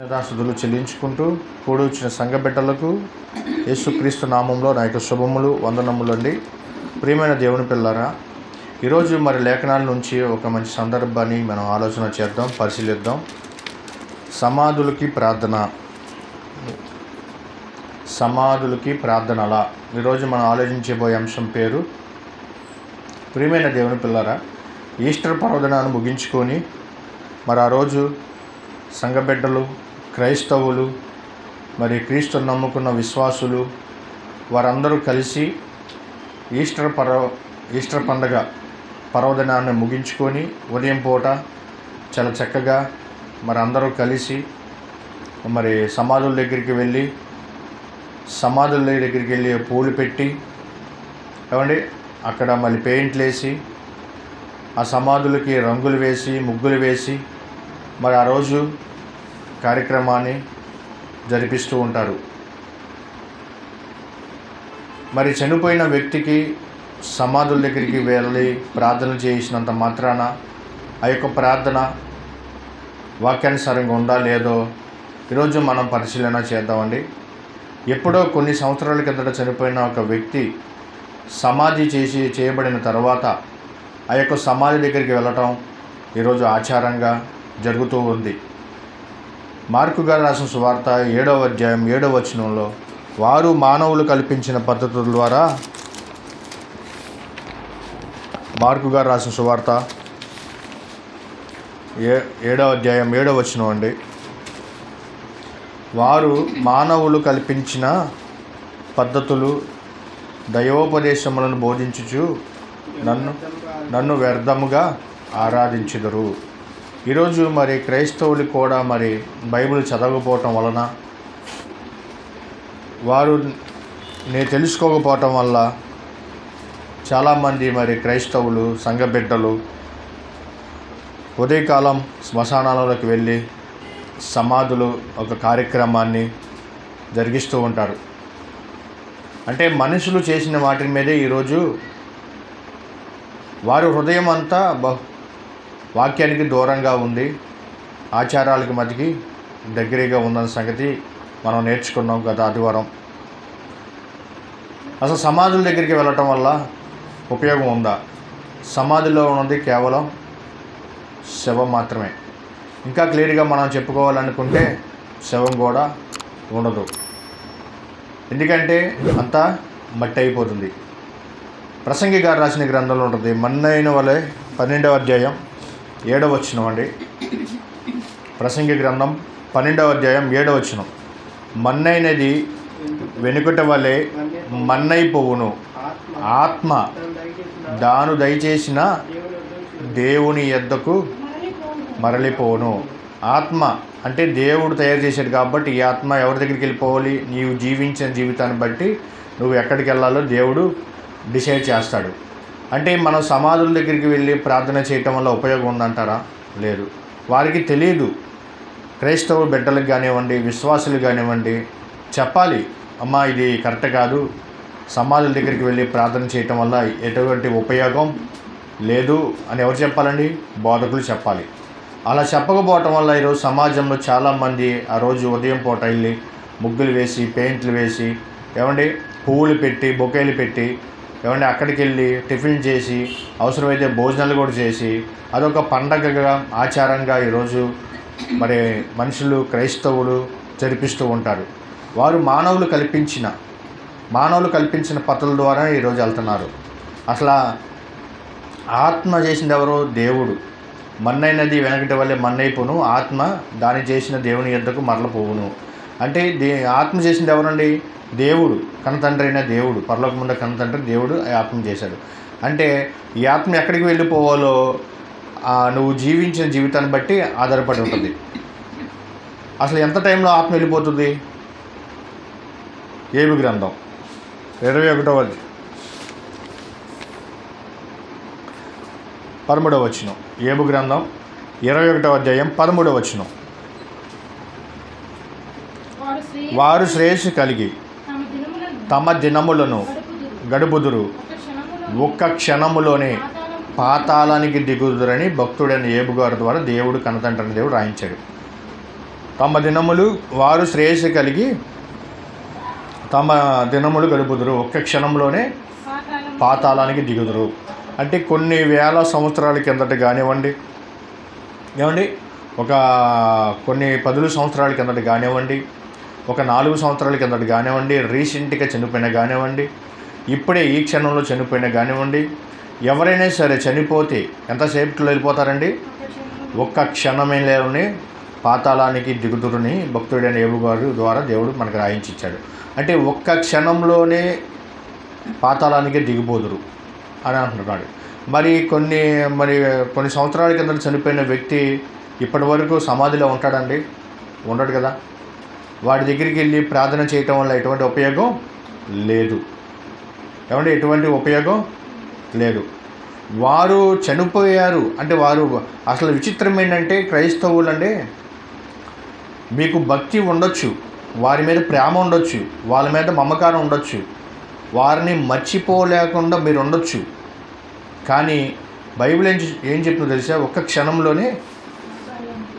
స్తుతులు చెల్లించుకుంటూ కూడి వచ్చిన సంఘ బిడ్డలకు యేసుక్రీస్తు నామంలో నా యొక్క శుభములు వందనములు అండి. ప్రియమైన దేవుని పిల్లారా, ఈరోజు మరి లేఖనాల నుంచి ఒక మంచి సందర్భాన్ని మనం ఆలోచన చేద్దాం, పరిశీలిద్దాం. సమాధులకి ప్రార్థనలా ఈరోజు మనం ఆలోచించబోయే అంశం పేరు. ప్రియమైన దేవుని పిల్లారా, ఈస్టర్ పర్వదినాన్ని ముగించుకొని మరి ఆ రోజు సంఘ బిడ్డలు, క్రైస్తవులు, మరి క్రీస్తుని నమ్ముకున్న విశ్వాసులు వారందరూ కలిసి ఈస్టర్ పండగ పర్వదినాన్ని ముగించుకొని ఉదయం పూట చాలా చక్కగా మరి అందరూ కలిసి మరి సమాధుల దగ్గరికి వెళ్ళి పూలు పెట్టి ఏమండి అక్కడ మళ్ళీ పెయింట్లు వేసి ఆ సమాధులకి రంగులు వేసి ముగ్గులు వేసి మరి ఆ రోజు కార్యక్రమాన్ని జరిపిస్తూ ఉంటారు. మరి చనిపోయిన వ్యక్తికి సమాధుల దగ్గరికి వెళ్ళి ప్రార్థన చేసినంత మాత్రాన ఆ యొక్క ప్రార్థన వాక్యానుసారంగా ఉందా లేదో ఈరోజు మనం పరిశీలన చేద్దామండి. ఎప్పుడో కొన్ని సంవత్సరాల కిందట చనిపోయిన ఒక వ్యక్తి సమాధి చేయబడిన తర్వాత ఆ యొక్క సమాధి దగ్గరికి వెళ్ళటం ఈరోజు ఆచారంగా జరుగుతూ ఉంది. మార్కు గారు రాసిన సువార్త 7వ అధ్యాయం 7వ వచనంలో, వారు మానవులు కల్పించిన పద్ధతుల ద్వారా, మార్కు గారు రాసిన సువార్త 7వ అధ్యాయం 7వ వచనం అండి, వారు మానవులు కల్పించిన పద్ధతులు దైవోపదేశములను బోధించుచు నన్ను వ్యర్థముగా ఆరాధించుదురు. ఈరోజు మరి క్రైస్తవులు కూడా మరి బైబిల్ చదవకపోవటం వలన, వారు నేను తెలుసుకోకపోవటం వల్ల చాలామంది మరి క్రైస్తవులు సంఘ బిడ్డలు ఉదయకాలం శ్మశానాలలోకి వెళ్ళి సమాధులు ఒక కార్యక్రమాన్ని జరిగిస్తూ ఉంటారు. అంటే మనుషులు చేసిన వాటి మీదే ఈరోజు వారి హృదయం అంతా వాక్యానికి దూరంగా ఉంది, ఆచారాలకు మధ్యకి దగ్గరగా ఉందన్న సంగతి మనం నేర్చుకున్నాం గత ఆదివారం. అసలు సమాధుల దగ్గరికి వెళ్ళటం వల్ల ఉపయోగం ఉందా? సమాధిలో ఉన్నది కేవలం శవం మాత్రమే. ఇంకా క్లియర్గా మనం చెప్పుకోవాలనుకుంటే శవం కూడా ఉండదు, ఎందుకంటే అంతా మట్టి అయిపోతుంది. ప్రసంగి గారు రాసిన గ్రంథంలో ఉంటుంది, మన్నైన వలె 12వ అధ్యాయం 7వ వచనం అండి. ప్రసంగి గ్రంథం 12వ అధ్యాయం 7వ వచనం, మన్నైనది వెనుకట వలె మన్నైపోవును, ఆత్మ దాను దయచేసిన దేవుని యొద్దకు మరలిపోవును. ఆత్మ అంటే దేవుడు తయారు చేశాడు కాబట్టి ఈ ఆత్మ ఎవరి దగ్గరికి వెళ్ళిపోవాలి? నీవు జీవించిన జీవితాన్ని బట్టి నువ్వు ఎక్కడికి వెళ్ళాలో దేవుడు డిసైడ్ చేస్తాడు. అంటే మనం సమాధుల దగ్గరికి వెళ్ళి ప్రార్థన చేయటం వల్ల ఉపయోగం ఉందంటారా? లేదు. వారికి తెలియదు. క్రైస్తవ బిడ్డలకు కానివ్వండి, విశ్వాసులు కానివ్వండి, చెప్పాలి, అమ్మా ఇది కరెక్ట్ కాదు, సమాధుల దగ్గరికి వెళ్ళి ప్రార్థన చేయటం వల్ల ఎటువంటి ఉపయోగం లేదు అని ఎవరు చెప్పాలండి? బోధకులు చెప్పాలి. అలా చెప్పకపోవటం వల్ల ఈరోజు సమాజంలో చాలామంది ఆ రోజు ఉదయం పూట వెళ్ళి ముగ్గులు వేసి పెయింట్లు వేసి ఏమండి పువ్వులు పెట్టి బొకేలు పెట్టి ఏమంటే అక్కడికి వెళ్ళి టిఫిన్ చేసి అవసరమైతే భోజనాలు కూడా చేసి అదొక పండగగా ఆచారంగా ఈరోజు మరి మనుషులు క్రైస్తవులు జరిపిస్తూ ఉంటారు. వారు మానవులు కల్పించిన పద్ధతుల ద్వారా ఈరోజు వెళ్తున్నారు. అసలు ఆత్మ చేసింది ఎవరో? దేవుడు. మన్నైనది వెనకటి వల్లే మన్నైపోను, ఆత్మ దాని చేసిన దేవుని యొద్దకు మరలపోవును. అంటే ఆత్మ చేసింది ఎవరండి? దేవుడు, కన్నతండ్రి అయిన దేవుడు, పరలోకముండ కన్నతండ్రి దేవుడు ఆత్మ చేశాడు. అంటే ఈ ఆత్మ ఎక్కడికి వెళ్ళిపోవాలో నువ్వు జీవించిన జీవితాన్ని బట్టి ఆధారపడి ఉంటుంది. అసలు ఎంత టైంలో ఆత్మ వెళ్ళిపోతుంది? ఏబు గ్రంథం 21వ 13వ వచనం. ఏబు గ్రంథం 21వ అధ్యాయం 13వ వచనం, వారు శ్రేయస్సు కలిగి తమ దినములను గడుపుదురు, ఒక్క క్షణములోనే పాతాళానికి దిగుదురని భక్తుడైన ఏబు గారి ద్వారా దేవుడు కన్నతండ్రి దేవుడు రాయించాడు. తమ దినములు వారు శ్రేయస్సు కలిగి తమ దినములు గడుపుదురు, ఒక్క క్షణంలోనే పాతాళానికి దిగుదురు. అంటే కొన్ని వేల సంవత్సరాల కిందట కానివ్వండి, ఏమండి, ఒక కొన్ని 10 సంవత్సరాల కిందట కానివ్వండి, ఒక 4 సంవత్సరాల కిందట కానివ్వండి, రీసెంట్గా చనిపోయినా కానివ్వండి, ఇప్పుడే ఈ క్షణంలో చనిపోయినా కానివ్వండి, ఎవరైనా సరే చనిపోతే ఎంతసేపట్లో వెళ్ళిపోతారండి? ఒక్క క్షణమేలోనే పాతాళానికి దిగుదురుని భక్తుడైన యోబు గారు ద్వారా దేవుడు మనకు రాయించిచ్చాడు. అంటే ఒక్క క్షణంలోనే పాతాళానికి దిగిపోదురు అని అంటున్నాడు. మరి కొన్ని సంవత్సరాల కింద చనిపోయిన వ్యక్తి ఇప్పటి వరకు సమాధిలో ఉంటాడండి? ఉండడు కదా. వాడి దగ్గరికి వెళ్ళి ప్రార్థన చేయటం వల్ల ఎటువంటి ఉపయోగం లేదు. ఏమంటే ఎటువంటి ఉపయోగం లేదు. వారు చనిపోయారు అంటే వారు అసలు విచిత్రం ఏంటంటే, క్రైస్తవులు అంటే మీకు భక్తి ఉండొచ్చు, వారి మీద ప్రేమ ఉండొచ్చు, వాళ్ళ మీద మమకారం ఉండొచ్చు, వారిని మర్చిపోలేకుండా మీరు ఉండొచ్చు. కానీ బైబిల్ ఏం చెప్తుందో తెలుసా? ఒక్క క్షణంలోనే.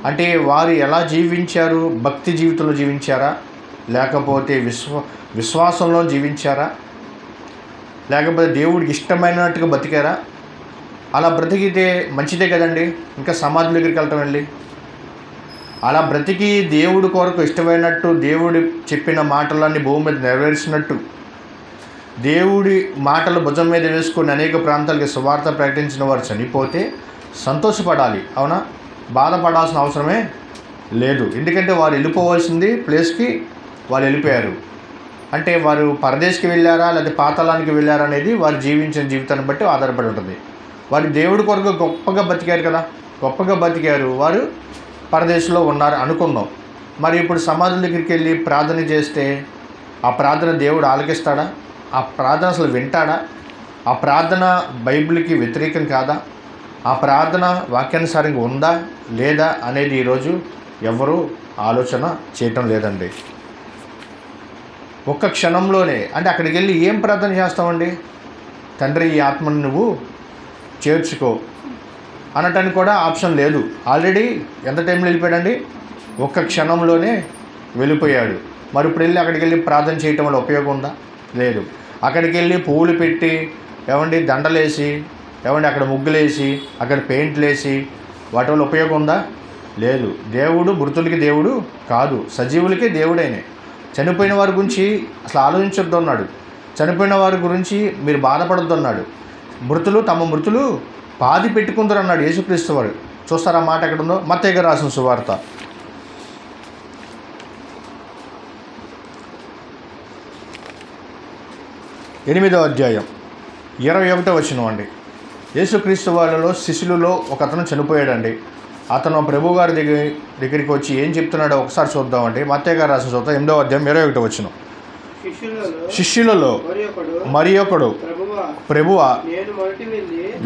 అంటే వారు ఎలా జీవించారు? భక్తి జీవితంలో జీవించారా, లేకపోతే విశ్వాసంలో జీవించారా, లేకపోతే దేవుడికి ఇష్టమైనట్టుగా బతికారా? అలా బ్రతికితే మంచిదే కదండి. ఇంకా సమాధి దగ్గరికి వెళ్ళటం వెళ్ళి అలా బ్రతికి దేవుడి కొరకు ఇష్టమైనట్టు, దేవుడి చెప్పిన మాటలన్నీ భూమి మీద నెరవేర్చినట్టు, దేవుడి మాటలు భుజం మీద వేసుకొని అనేక ప్రాంతాలకి సువార్త ప్రకటించిన వారు చనిపోతే సంతోషపడాలి, అవునా? బాధపడాల్సిన అవసరమే లేదు. ఎందుకంటే వారు వెళ్ళిపోవాల్సింది ప్లేస్కి వాళ్ళు వెళ్ళిపోయారు. అంటే వారు పరదేశికి వెళ్ళారా లేదా పాతాళానికి వెళ్ళారా అనేది వారు జీవించిన జీవితాన్ని బట్టి ఆధారపడి ఉంటుంది. వారు దేవుడి కొరకు గొప్పగా బతికారు కదా, గొప్పగా బతికారు, వారు పరదేశంలో ఉన్నారు అనుకుందాం. మరి ఇప్పుడు సమాధుల దగ్గరికి వెళ్ళి ప్రార్థన చేస్తే ఆ ప్రార్థన దేవుడు ఆలకిస్తాడా? ఆ ప్రార్థన అసలు వింటాడా? ఆ ప్రార్థన బైబిల్కి వ్యతిరేకం కాదా? ఆ ప్రార్థన వాక్యానుసారంగా ఉందా లేదా అనేది ఈరోజు ఎవరూ ఆలోచన చేయటం లేదండి. ఒక్క క్షణంలోనే. అంటే అక్కడికి వెళ్ళి ఏం ప్రార్థన చేస్తామండి? తండ్రి, ఈ ఆత్మను నువ్వు చేర్చుకో అనటానికి కూడా ఆప్షన్ లేదు. ఆల్రెడీ ఎంత టైంలో వెళ్ళిపోయాడండి? ఒక్క క్షణంలోనే వెళ్ళిపోయాడు. మరి ఇప్పుడు వెళ్ళి అక్కడికి వెళ్ళి ప్రార్థన చేయటం వల్ల ఉపయోగం ఉందా? లేదు. అక్కడికి వెళ్ళి పువ్వులు పెట్టి, ఏమండి, దండలేసి, ఏమండి, అక్కడ ముగ్గులేసి, అక్కడ పెయింట్లు వేసి వాటి వల్ల ఉపయోగం ఉందా? లేదు. దేవుడు మృతులకి దేవుడు కాదు, సజీవులకే దేవుడైన. చనిపోయిన వారి గురించి అసలు ఆలోచించొద్దు అన్నాడు. చనిపోయిన వారి గురించి మీరు బాధపడొద్దు అన్నాడు. తమ మృతులు పాతి పెట్టుకుందరు అన్నాడు యేసుక్రీస్తు వారు. చూస్తారా మాట ఎక్కడ ఉందో? మత్తయి గారు రాసిన సువార్త 8వ అధ్యాయం 21వ వచనం అండి. యేసుక్రీస్తు వాళ్ళలో శిష్యులలో ఒక అతను చనిపోయాడండి. అతను ప్రభుగారి దగ్గరికి వచ్చి ఏం చెప్తున్నాడో ఒకసారి చూద్దామండి. మత్తయి గారు రాసిన సువార్త 8వ అధ్యాయం 21వ వచనం. శిష్యులలో మరి ఒకడు, ప్రభువా,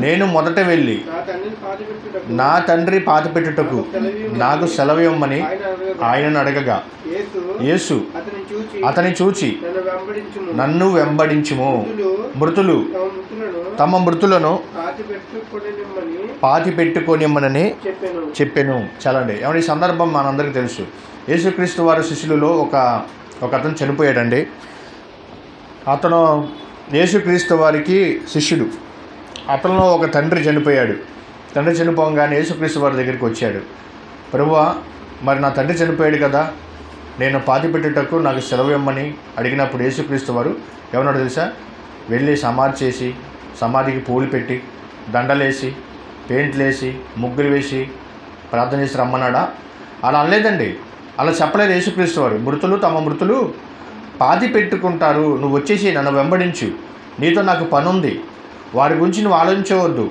నేను మొదట వెళ్ళి నా తండ్రి పాతిపెట్టుటకు నాకు సెలవిమ్మని ఆయనను అడగగా, యేసు అతని చూచి నన్ను వెంబడించుము, మృతులు తమ మృతులను పాతి పెట్టుకొనిమ్మని చెప్పెను. చలండి. ఏమంటే ఈ సందర్భం మనందరికీ తెలుసు. యేసుక్రీస్తు వారి శిష్యులలో ఒక అతను చనిపోయాడండి. అతను యేసుక్రీస్తు వారికి శిష్యుడు. అతనిలో ఒక తండ్రి చనిపోయాడు. తండ్రి చనిపోగానే యేసుక్రీస్తు వారి దగ్గరికి వచ్చాడు. ప్రభువా, మరి నా తండ్రి చనిపోయాడు కదా, నేను పాతి పెట్టుటకు నాకు సెలవు ఇమ్మని అడిగినప్పుడు యేసుక్రీస్తు వారు ఏమన్నాడు తెలుసా? వెళ్ళి సమాధి చేసి, సమాధికి పూలు పెట్టి, దండలేసి, పెయింట్లు వేసి, ముగ్గులు వేసి ప్రార్థన చేసి రమ్మన్నాడా? అలా అనలేదండి. అలా చెప్పలేదు యేసుక్రీస్తు వారు. తమ మృతులు పాతి పెట్టుకుంటారు, నువ్వు వచ్చేసి నన్ను వెంబడించు, నీతో నాకు పని ఉంది, వారి గురించి నువ్వు ఆలోచించవద్దు.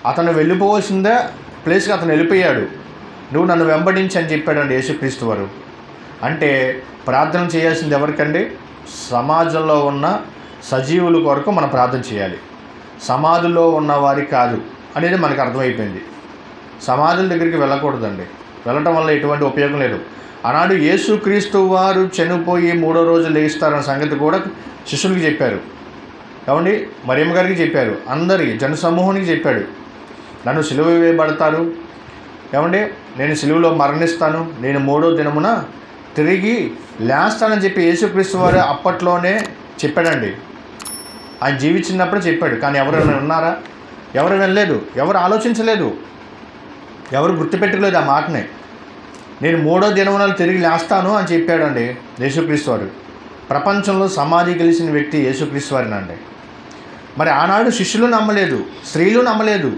అతను వెళ్ళిపోవాల్సిందే ప్లేస్కి అతను వెళ్ళిపోయాడు, నువ్వు నన్ను వెంబడించి అని చెప్పాడండి యేసుక్రీస్తు వారు. అంటే ప్రార్థన చేయాల్సింది ఎవరికండి? సమాజంలో ఉన్న సజీవుల కొరకు మనం ప్రార్థన చేయాలి, సమాధిలో ఉన్న వారికి కాదు అనేది మనకు అర్థమైపోయింది. సమాధుల దగ్గరికి వెళ్ళకూడదండి. వెళ్ళటం వల్ల ఎటువంటి ఉపయోగం లేదు. ఆనాడు యేసుక్రీస్తు వారు చనిపోయి 3వ రోజు లేస్తారన్న సంగతి కూడా శిష్యులకి చెప్పారు. ఏమండి, మరియమ్మ గారికి చెప్పారు, అందరి జనసమూహానికి చెప్పాడు. నన్ను సిలువ వేయబడతారు, ఏమండి, నేను సిలువలో మరణిస్తాను, నేను 3వ దినమున తిరిగి లేస్తానని చెప్పి యేసుక్రీస్తు వారు అప్పట్లోనే చెప్పాడండి. ఆయన జీవించినప్పుడు చెప్పాడు. కానీ ఎవరైనా ఉన్నారా? ఎవరు వినలేదు, ఎవరు ఆలోచించలేదు, ఎవరు గుర్తుపెట్టలేదు ఆ మాటని. నేను 3వ దినమున తిరిగి లేస్తాను అని చెప్పాడండి యేసుక్రీస్తు వారు. ప్రపంచంలో సమాధి గెలిచిన వ్యక్తి యేసుక్రీస్తు వారినండి. మరి ఆనాడు శిష్యులు నమ్మలేదు, స్త్రీలు నమ్మలేదు.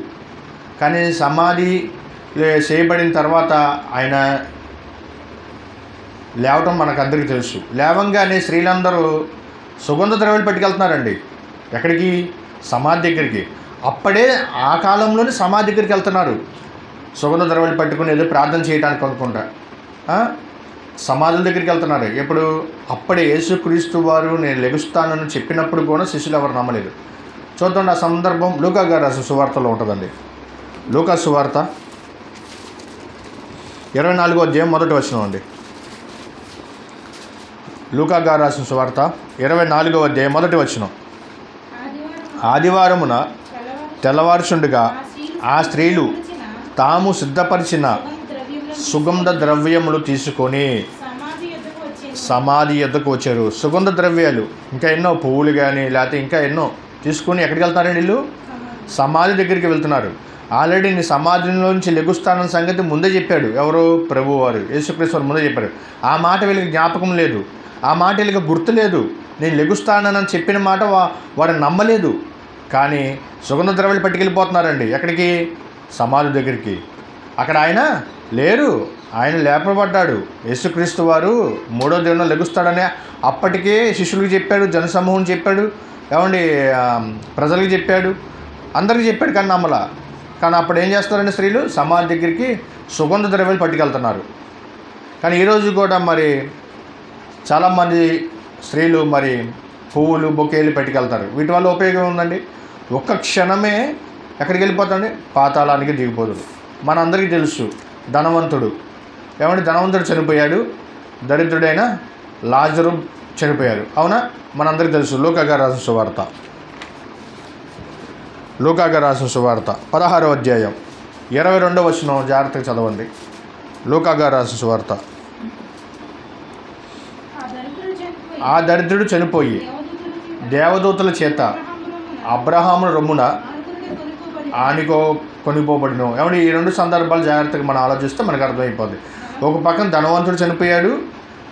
కానీ సమాధి చేయబడిన తర్వాత ఆయన లేవటం మనకందరికీ తెలుసు. లేవంగానే స్త్రీలందరూ సుగంధ ద్రవ్యాలు పట్టుకెళ్తున్నారండి. ఎక్కడికి? సమాధి దగ్గరికి. అప్పుడే ఆ కాలంలోనే సమాధి దగ్గరికి వెళ్తున్నారు సుగంధ ద్రవ్యాలు పట్టుకుని, ఏదో ప్రార్థన చేయడానికి అనుకుంటా సమాధుల దగ్గరికి వెళ్తున్నారు. ఎప్పుడు? అప్పుడే యేసుక్రీస్తు వారు నేను లెగుస్తానని చెప్పినప్పుడు కూడా శిష్యులు ఎవరు నమ్మలేదు. చూద్దాం ఆ సందర్భం లూకా గారు రాసిన సువార్తలో ఉంటుందండి. లూకా సువార్త 24వ అధ్యాయం 1వ వచనం అండి. లూకా గారు రాసిన సువార్త 24వ అధ్యాయం 1వ వచనం. ఆదివారమున తెల్లవారుచుండగా ఆ స్త్రీలు తాము సిద్ధపరిచిన సుగంధ ద్రవ్యములు తీసుకొని సమాధి యొద్దకు వచ్చారు. సుగంధ ద్రవ్యాలు ఇంకా ఎన్నో, పువ్వులు కానీ లేకపోతే ఇంకా ఎన్నో తీసుకొని ఎక్కడికి వెళ్తారండి? వీళ్ళు సమాధి దగ్గరికి వెళ్తున్నారు. ఆల్రెడీ నీ సమాధిలోంచి లెగుస్తానన్న సంగతి ముందే చెప్పాడు. ఎవరు? ప్రభువారు యేసుక్రీస్తు వారు ముందే చెప్పారు. ఆ మాట వీళ్ళకి జ్ఞాపకం లేదు, ఆ మాట వీళ్ళకి గుర్తు లేదు. నేను లెగుస్తానని చెప్పిన మాట వారు నమ్మలేదు. కానీ సుగంధ ద్రవ్యాలు పట్టుకెళ్ళిపోతున్నారండి. ఎక్కడికి? సమాధి దగ్గరికి. అక్కడ ఆయన లేరు, ఆయన లేపబడ్డాడు. యేసుక్రీస్తు వారు 3వ దినం లెగుస్తాడని అప్పటికే శిష్యులకు చెప్పాడు, జనసమూహం చెప్పాడు, ఏమండి ప్రజలకు చెప్పాడు, అందరికీ చెప్పాడు. కానీ నమ్మలా. కానీ అప్పుడు ఏం చేస్తారండి స్త్రీలు? సమాధి దగ్గరికి సుగంధ ద్రవ్యాలు పట్టుకెళ్తున్నారు. కానీ ఈరోజు కూడా మరి చాలామంది స్త్రీలు మరి పువ్వులు, బొకేలు పట్టుకెళ్తారు. వీటి వల్ల ఉపయోగం ఉందండి? ఒక్క క్షణమే ఎక్కడికి వెళ్ళిపోతాండి? పాతాళానికి దిగిపోతుంది. మనందరికీ తెలుసు ధనవంతుడు, ఏమంటే ధనవంతుడు చనిపోయాడు, దరిద్రుడైన లాజరు చనిపోయారు. అవునా? మనందరికీ తెలుసు. లూకా గారు రాసిన సువార్త, లూకా గారు రాసిన సువార్త 16వ అధ్యాయం 22వ వచనం జాగ్రత్తగా చదవండి. లూకా గారు రాసిన సువార్త. ఆ దరిద్రుడు చనిపోయి దేవదూతల చేత అబ్రహాము రొమ్మున కొనిపోబడిను. ఏమంటే ఈ 2 సందర్భాలు జాగ్రత్తగా మనం ఆలోచిస్తే మనకు అర్థమైపోద్ది. ఒక పక్కన ధనవంతుడు చనిపోయాడు,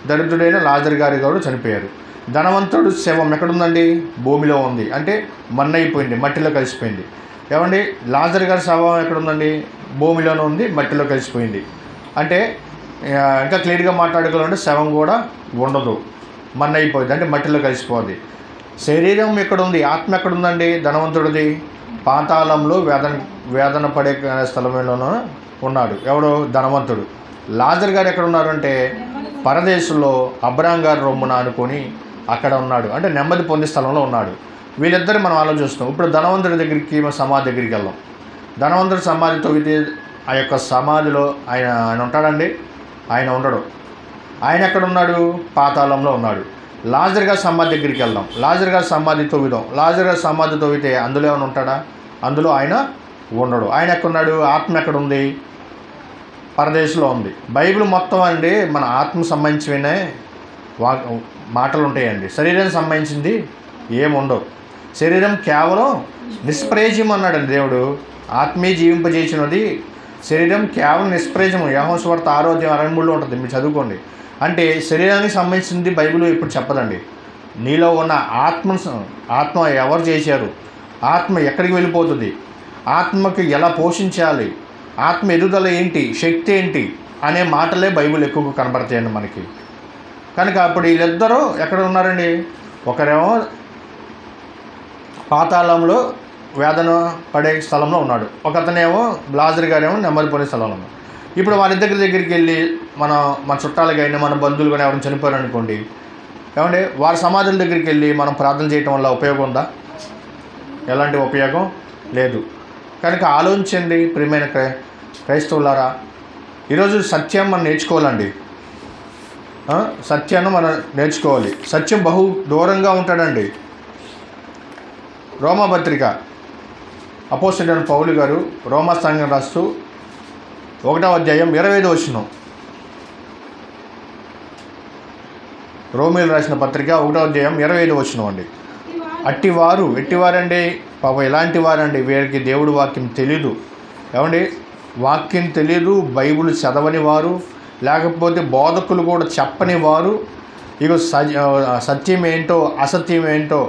దరిద్రుడైన లాజరు గారి కూడా చనిపోయారు. ధనవంతుడు శవం ఎక్కడుందండి? భూమిలో ఉంది, అంటే మన్నైపోయింది, మట్టిలో కలిసిపోయింది. ఏమండి లాజరు గారి శవం ఎక్కడుందండి? భూమిలోనే ఉంది, మట్టిలో కలిసిపోయింది. అంటే ఇంకా క్లియర్గా మాట్లాడుకోవాలంటే శవం కూడా ఉండదు, మన్నైపోయింది, అంటే మట్టిలో కలిసిపోద్ది. శరీరం ఎక్కడుంది? ఆత్మ ఎక్కడుందండి ధనవంతుడిది? పాతాళంలో వేదన పడే స్థలంలోనూ ఉన్నాడు. ఎవడు? ధనవంతుడు. లాజరు గారు ఎక్కడ ఉన్నారు అంటే పరదేశంలో అబ్రహాం గారు రొమ్మున అనుకొని అక్కడ ఉన్నాడు, అంటే నెమ్మది పొందే స్థలంలో ఉన్నాడు. వీళ్ళిద్దరు మనం ఆలోచిస్తాం. ఇప్పుడు ధనవంతుడి దగ్గరికి, సమాధి దగ్గరికి వెళ్దాం. ధనవంతుడి సమాధి తవ్వితే ఆ యొక్క సమాధిలో ఆయన ఉంటాడండి? ఆయన ఉండడు. ఆయన ఎక్కడ ఉన్నాడు? పాతాళంలో ఉన్నాడు. లాజరు గారి సమాధి దగ్గరికి వెళ్దాం. లాజరు గారి సమాధి తవ్విదాం. లాజరు గారి సమాధి తవ్వితే అందులో ఏమైనా ఉంటాడా? అందులో ఆయన ఉండడు. ఆయన ఎక్కడున్నాడు? ఆత్మ ఎక్కడుంది? పరదేశంలో ఉంది. బైబిల్ మొత్తం అండి మన ఆత్మ సంబంధించినవే మాటలు ఉంటాయండి. శరీరానికి సంబంధించింది ఏముండవు. శరీరం కేవలం నిష్ప్రయోజనం అన్నాడండి దేవుడు. ఆత్మీయ జీవింపజేసినది శరీరం కేవలం నిష్ప్రయోజనం. యోహాను సువార్త 6వ అధ్యాయం 63లో ఉంటుంది, మీరు చదువుకోండి. అంటే శరీరానికి సంబంధించింది బైబిల్ ఇప్పుడు చెప్పదండి. నీలో ఉన్న ఆత్మ ఎవరు చేశారు, ఆత్మ ఎక్కడికి వెళ్ళిపోతుంది, ఆత్మకి ఎలా పోషించాలి, ఆత్మ ఎదుగుదల ఏంటి, శక్తి ఏంటి అనే మాటలే బైబిల్ ఎక్కువగా కనబడతాయండి మనకి. కనుక అప్పుడు వీళ్ళిద్దరూ ఎక్కడ ఉన్నారండి? ఒకరేమో పాతాళంలో వేదన పడే స్థలంలో ఉన్నాడు, ఒకతనేమో లాజరు గారేమో నెమ్మది పొందే స్థలంలో ఉన్నాడు. ఇప్పుడు వారిద్దరి దగ్గరికి వెళ్ళి మన చుట్టాలుగా అయినా మన బంధువులు కానీ ఎవరైనా చనిపోయారు అనుకోండి, ఏమంటే వారి సమాధుల దగ్గరికి వెళ్ళి మనం ప్రార్థన చేయటం వల్ల ఉపయోగం ఉందా? ఎలాంటి ఉపయోగం లేదు. కనుక ఆలోచించండి ప్రియమైన క్రైస్తవులారా. ఈరోజు సత్యం మనం నేర్చుకోవాలండి. సత్యాన్ని మనం నేర్చుకోవాలి. సత్యం బహు దూరంగా ఉంటాడండి. రోమా పత్రిక అపోస్తలుడైన పౌలు గారు రోమా సంఘం రాస్తూ 1వ అధ్యాయం 25వ వచనం. రోమీయులకు రాసిన పత్రిక 1వ అధ్యాయం 25వ వచనం అండి. ఎట్టివారండి పాపం, ఎలాంటి వారండి? వీరికి దేవుడి వాక్యం తెలీదు. ఏమండి, వాక్యం తెలీదు, బైబిల్ చదవని వారు, లేకపోతే బోధకులు కూడా చెప్పని వారు, ఇక సత్యం ఏంటో అసత్యం ఏంటో,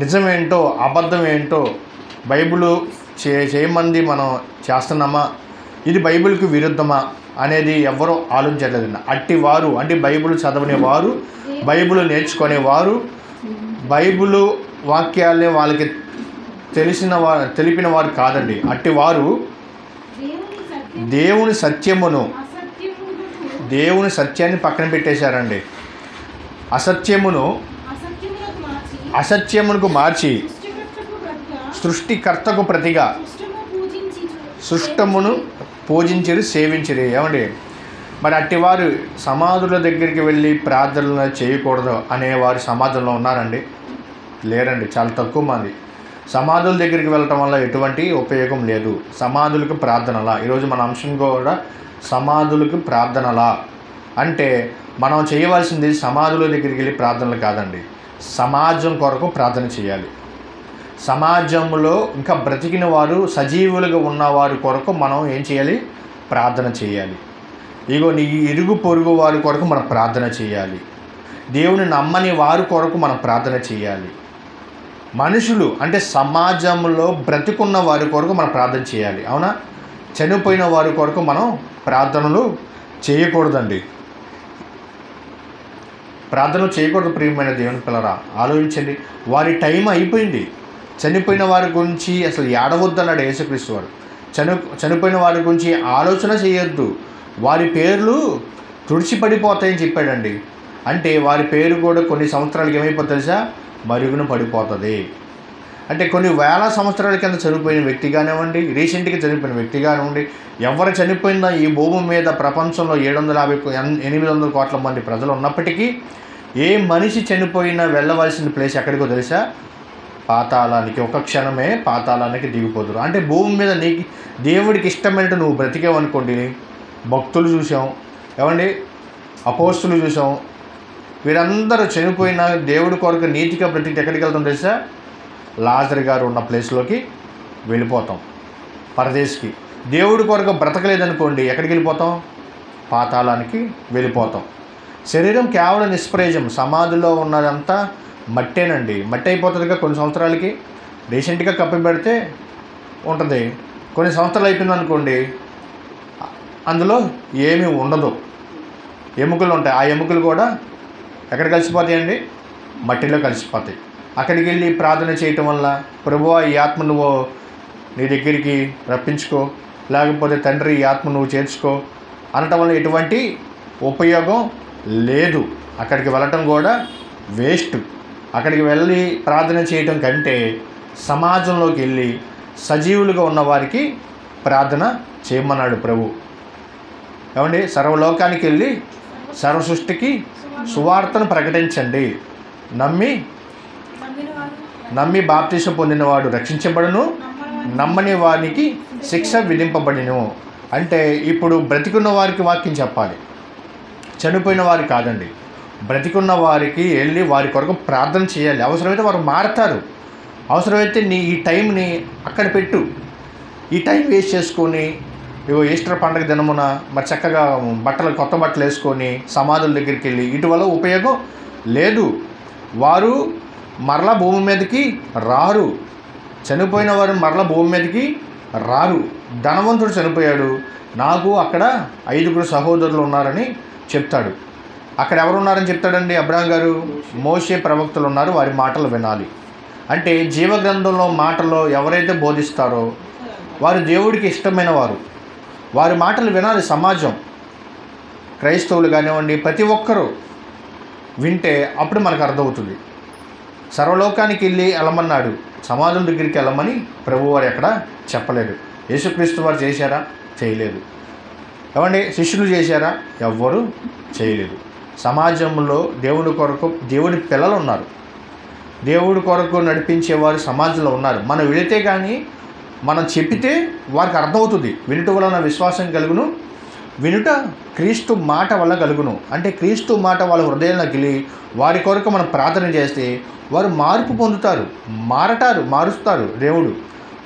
నిజమేంటో అబద్ధం ఏంటో బైబిల్ చేయమంది మనం చేస్తున్నామా, ఇది బైబిల్కి విరుద్ధమా అనేది ఎవరో ఆలోచించలేదండి. అట్టివారు అంటే బైబిల్ చదవని వారు, బైబిల్ నేర్చుకునేవారు, బైబిల్ వాక్యాలే వాళ్ళకి తెలిపిన వారు కాదండి. అట్టివారు దేవుని సత్యాన్ని పక్కన పెట్టేశారండి. అసత్యమునకు మార్చి సృష్టికర్తకు ప్రతిగా సృష్టమును పూజించిరి, సేవించిరి. ఏమండి, మరి అట్టివారు సమాధుల దగ్గరికి వెళ్ళి ప్రార్థనలు చేయకూడదు అనేవారు సమాజంలో ఉన్నారండి? లేరండి, చాలా తక్కువ మంది. సమాధుల దగ్గరికి వెళ్ళటం వల్ల ఎటువంటి ఉపయోగం లేదు. సమాధులకు ప్రార్థనలా. ఈరోజు మన అంశం కూడా సమాధులకు ప్రార్థనలా. అంటే మనం చేయవలసింది సమాధుల దగ్గరికి వెళ్ళి ప్రార్థనలు కాదండి, సమాజం కొరకు ప్రార్థన చేయాలి. సమాజంలో ఇంకా బ్రతికిన వారు, సజీవులుగా ఉన్నవారి కొరకు మనం ఏం చేయాలి? ప్రార్థన చేయాలి. ఇగో నీ ఇరుగు పొరుగు వారి కొరకు మనం ప్రార్థన చేయాలి. దేవుని నమ్మని వారి కొరకు మనం ప్రార్థన చేయాలి. మనుషులు అంటే సమాజంలో బ్రతికున్న వారి కొరకు మనం ప్రార్థన చేయాలి. అవునా? చనిపోయిన వారి కొరకు మనం ప్రార్థనలు చేయకూడదండి. ప్రార్థనలు చేయకూడదు. ప్రియమైన దేవుని పిల్లరా, ఆలోచించండి. వారి టైం అయిపోయింది. చనిపోయిన వారి గురించి అసలు ఏడవద్దన్నాడు యేసుక్రీస్తు వారు. చనిపోయిన వారి గురించి ఆలోచన చేయొద్దు. వారి పేర్లు తుడిచిపడిపోతాయని చెప్పాడండి. అంటే వారి పేరు కూడా కొన్ని సంవత్సరాలకి ఏమైపోతుంది తెలుసా? మరుగున పడిపోతుంది. అంటే కొన్ని వేల సంవత్సరాల కింద చనిపోయిన వ్యక్తి కానివ్వండి, రీసెంట్గా చనిపోయిన వ్యక్తి కానివ్వండి, ఎవరు చనిపోయినా ఈ భూమి మీద ప్రపంచంలో 750-800 కోట్ల మంది ప్రజలు ఉన్నప్పటికీ ఏ మనిషి చనిపోయినా వెళ్ళవలసిన ప్లేస్ ఎక్కడికో తెలుసా? పాతాళానికి. ఒక క్షణమే పాతాళానికి దిగిపోదురు. అంటే భూమి మీద నీకు దేవుడికి ఇష్టమైనట్టు నువ్వు బ్రతికేవనుకోండి. భక్తులు చూసాం, ఏమండి, అపోస్తులు చూసాం, వీరందరూ చనిపోయిన దేవుడి కొరకు నీతిగా బ్రతికి ఎక్కడికి వెళ్తాం తెలుసా? లాజర్ గారు ఉన్న ప్లేస్లోకి వెళ్ళిపోతాం, పరదేశ్కి. దేవుడి కొరకు బ్రతకలేదనుకోండి, ఎక్కడికి వెళ్ళిపోతాం? పాతాళానికి వెళ్ళిపోతాం. శరీరం కేవలం నిష్ప్రయోజనం. సమాధిలో ఉన్నదంతా మట్టేనండి. మట్టి అయిపోతుందిగా కొన్ని సంవత్సరాలకి. రీసెంట్గా కప్పి పెడితే ఉంటుంది. కొన్ని సంవత్సరాలు అయిపోయింది అనుకోండి, అందులో ఏమీ ఉండదు, ఎముకలు ఉంటాయి. ఆ ఎముకలు కూడా ఎక్కడ కలిసిపోతాయండి? మట్టిలో కలిసిపోతాయి. అక్కడికి వెళ్ళి ప్రార్థన చేయటం వల్ల, ప్రభువా ఈ ఆత్మ నువ్వు నీ దగ్గరికి రప్పించుకో, లేకపోతే తండ్రి ఈ ఆత్మ నువ్వు చేర్చుకో అనటం వల్ల ఎటువంటి ఉపయోగం లేదు. అక్కడికి వెళ్ళటం కూడా వేస్ట్. అక్కడికి వెళ్ళి ప్రార్థన చేయటం కంటే సమాజంలోకి వెళ్ళి సజీవులుగా ఉన్నవారికి ప్రార్థన చేయమన్నాడు ప్రభు. ఏమండి, సర్వలోకానికి వెళ్ళి సర్వ సృష్టికి సువార్తను ప్రకటించండి. నమ్మి బాప్తిసం పొందినవాడు రక్షించబడును, నమ్మని వారికి శిక్ష విధింపబడిను. అంటే ఇప్పుడు బ్రతికున్న వారికి వాక్యం చెప్పాలి, చనిపోయిన వారికి కాదండి. బ్రతికున్న వారికి వెళ్ళి వారి కొరకు ప్రార్థన చేయాలి. అవసరమైతే వారు మారతారు. అవసరమైతే ఈ టైంని అక్కడ పెట్టు. ఈ టైం వేస్ట్ చేసుకొని ఈస్టర్ పండుగ దినమున మరి చక్కగా కొత్త బట్టలు వేసుకొని సమాధుల దగ్గరికి వెళ్ళి ఇటు వల్ల ఉపయోగం లేదు. వారు మరలా భూమి మీదకి రారు. చనిపోయిన వారు మరలా భూమి మీదకి రారు. ధనవంతుడు చనిపోయాడు, నాకు అక్కడ 5 సహోదరులు ఉన్నారని చెప్తాడు. అక్కడ ఎవరు ఉన్నారని చెప్తాడండి అబ్రహాం గారు? మోషే ప్రవక్తలు ఉన్నారు, వారి మాటలు వినాలి. అంటే జీవగ్రంథంలో మాటలో ఎవరైతే బోధిస్తారో వారు దేవుడికి ఇష్టమైన వారు, వారి మాటలు వినాలి. సమాజం, క్రైస్తవులు కానివ్వండి, ప్రతి ఒక్కరూ వింటే అప్పుడు మనకు అర్థమవుతుంది. సర్వలోకానికి వెళ్ళి వెళ్ళమన్నాడు, సమాజం దగ్గరికి వెళ్ళమని ప్రభువారు ఎక్కడ చెప్పలేదు. యేసుక్రీస్తు వారు చేశారా? చేయలేదు. ఏమండి, శిష్యులు చేశారా? ఎవ్వరూ చేయలేదు. సమాజంలో దేవుడి కొరకు దేవుడి పిల్లలు ఉన్నారు, దేవుడి కొరకు నడిపించేవారు సమాజంలో ఉన్నారు. మనం వెళితే కానీ మనం చెప్పితే వారికి అర్థమవుతుంది. వినుట వలన విశ్వాసం కలుగును, వినుట క్రీస్తు మాట వల్ల కలుగును. అంటే క్రీస్తు మాట వాళ్ళ హృదయంలోకి వెళ్ళి వారి కొరకు మనం ప్రార్థన చేస్తే వారు మార్పు పొందుతారు, మారుస్తారు దేవుడు.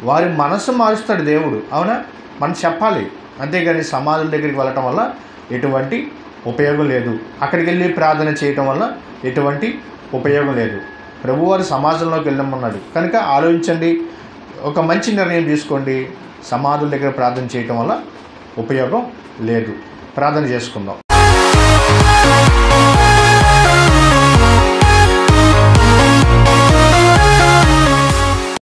వారి మనస్సు మారుస్తాడు దేవుడు. అవునా? మనం చెప్పాలి. అంతేగాని సమాధుల దగ్గరికి వెళ్ళటం వల్ల ఎటువంటి ఉపయోగం లేదు. అక్కడికి వెళ్ళి ప్రార్థన చేయటం వల్ల ఎటువంటి ఉపయోగం లేదు. ప్రభువారు సమాజంలోకి వెళ్ళమన్నాడు కనుక ఆలోచించండి, ఒక మంచి నిర్ణయం తీసుకోండి. సమాధుల దగ్గర ప్రార్థన చేయటం వల్ల ఉపయోగం లేదు. ప్రార్థన చేసుకుందాం.